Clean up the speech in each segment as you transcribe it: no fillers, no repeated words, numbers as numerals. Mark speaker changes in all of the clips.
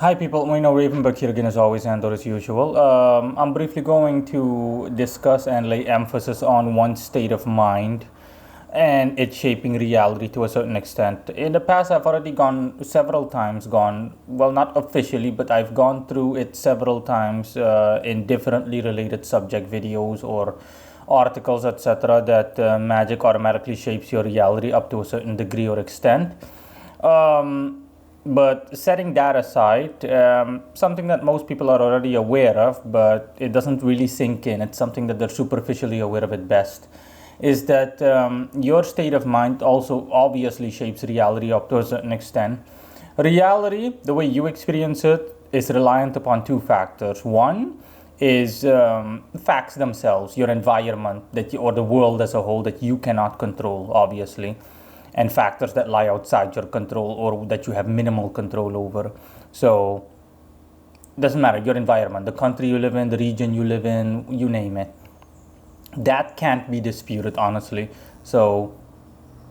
Speaker 1: Hi, people. Ravenberg here again, as always, and as usual. I'm briefly going to discuss and lay emphasis on one state of mind and it's shaping reality to a certain extent. In the past, I've already gone several times, well, not officially, but I've gone through it several times in differently related subject videos or articles, etc., that magic automatically shapes your reality up to a certain degree or extent. Um, but setting that aside, something that most people are already aware of, but it doesn't really sink in, it's something that they're superficially aware of at best, is that your state of mind also obviously shapes reality up to a certain extent. Reality, the way you experience it, is reliant upon two factors. One is facts themselves, your environment or the world as a whole that you cannot control, obviously, and factors that lie outside your control or that you have minimal control over. So it doesn't matter, your environment, the country you live in, the region you live in, you name it. That can't be disputed, honestly. So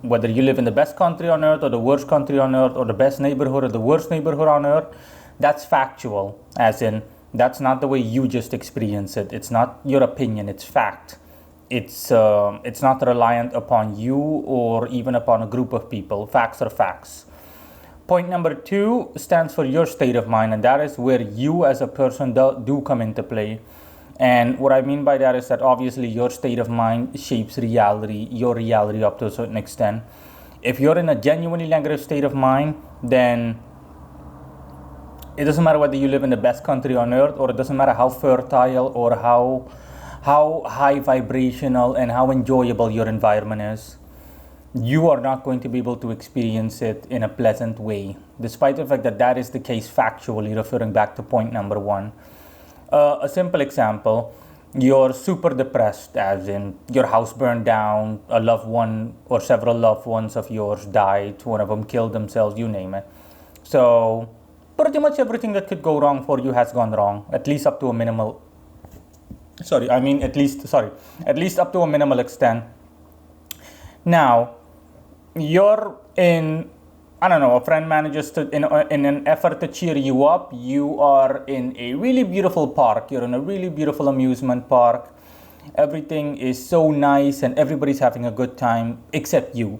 Speaker 1: whether you live in the best country on earth or the worst country on earth or the best neighborhood or the worst neighborhood on earth, that's factual, as in that's not the way you just experience it. It's not your opinion, it's fact. It's not reliant upon you or even upon a group of people. Facts are facts. Point number two stands for your state of mind, and that is where you as a person do come into play. And what I mean by that is that obviously your state of mind shapes reality, your reality up to a certain extent. If you're in a genuinely negative state of mind, then it doesn't matter whether you live in the best country on earth, or it doesn't matter how fertile or how high vibrational and how enjoyable your environment is. You are not going to be able to experience it in a pleasant way, despite the fact that that is the case factually, referring back to point number one. A simple example, you're super depressed, as in your house burned down, a loved one or several loved ones of yours died, one of them killed themselves, you name it. So, pretty much everything that could go wrong for you has gone wrong, at least up to a minimal. At least up to a minimal extent. Now, you're in, I don't know, a friend manages to, in an effort to cheer you up, you are in a really beautiful park, you're in a really beautiful amusement park. Everything is so nice and everybody's having a good time except you.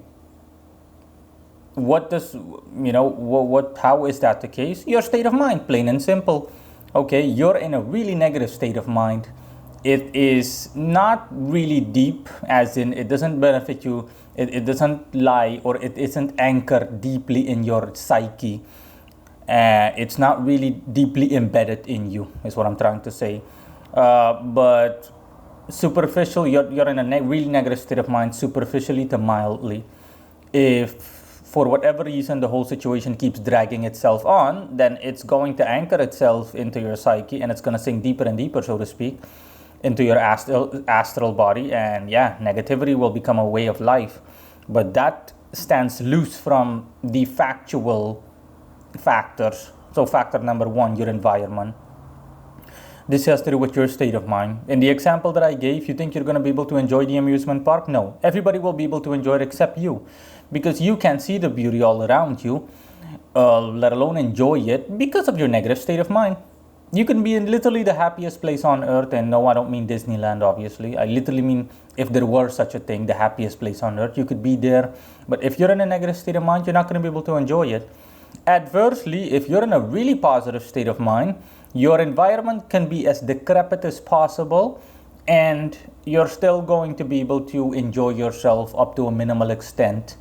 Speaker 1: How is that the case? Your state of mind, plain and simple. Okay, you're in a really negative state of mind. It is not really deep, as in it doesn't benefit you, it doesn't lie or it isn't anchored deeply in your psyche. It's not really deeply embedded in you, is what I'm trying to say. But superficial, you're in a really negative state of mind, superficially to mildly. If for whatever reason the whole situation keeps dragging itself on, then it's going to anchor itself into your psyche and it's going to sink deeper and deeper, so to speak, into your astral body, and yeah, negativity will become a way of life. But that stands loose from the factual factors. So factor number one, your environment. This has to do with your state of mind. In the example that I gave, you think you're going to be able to enjoy the amusement park? No, everybody will be able to enjoy it except you, because you can see the beauty all around you, let alone enjoy it because of your negative state of mind. You can be in literally the happiest place on earth, and no, I don't mean Disneyland, obviously. I literally mean, if there were such a thing, the happiest place on earth, you could be there. But if you're in a negative state of mind, you're not going to be able to enjoy it. Adversely, if you're in a really positive state of mind, your environment can be as decrepit as possible, and you're still going to be able to enjoy yourself up to a minimal extent,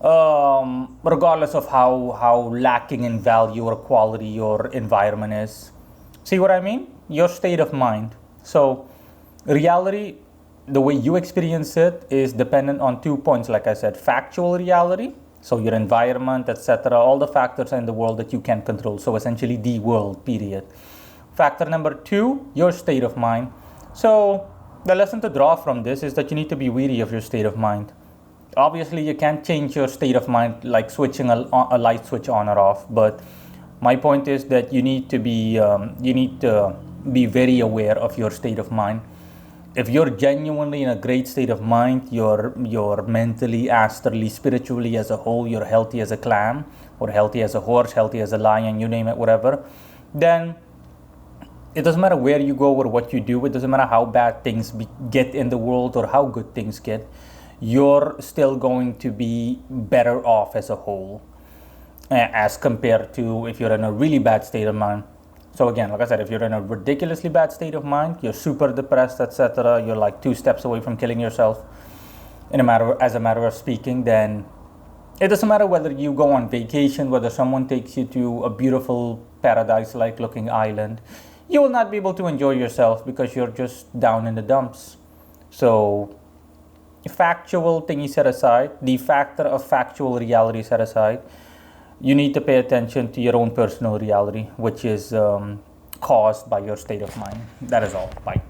Speaker 1: regardless of how lacking in value or quality your environment is. See what I mean? Your state of mind. So, reality, the way you experience it, is dependent on 2 points, like I said: factual reality, so your environment, etc., all the factors in the world that you can control. So, essentially, the world, period. Factor number two, your state of mind. So, the lesson to draw from this is that you need to be wary of your state of mind. Obviously, you can't change your state of mind like switching a light switch on or off. But my point is that you need to be very aware of your state of mind. If you're genuinely in a great state of mind, you're mentally, astrally, spiritually as a whole, you're healthy as a clam, or healthy as a horse, healthy as a lion, you name it, whatever, then it doesn't matter where you go or what you do. It doesn't matter how bad things get in the world or how good things get. You're still going to be better off as a whole, as compared to if you're in a really bad state of mind. So again, like I said, if you're in a ridiculously bad state of mind, you're super depressed, etc., you're like 2 steps away from killing yourself, as a matter of speaking, then it doesn't matter whether you go on vacation, whether someone takes you to a beautiful paradise-like looking island, you will not be able to enjoy yourself because you're just down in the dumps. So factual thingy set aside, the factor of factual reality set aside, you need to pay attention to your own personal reality, which is caused by your state of mind. That is all. Bye.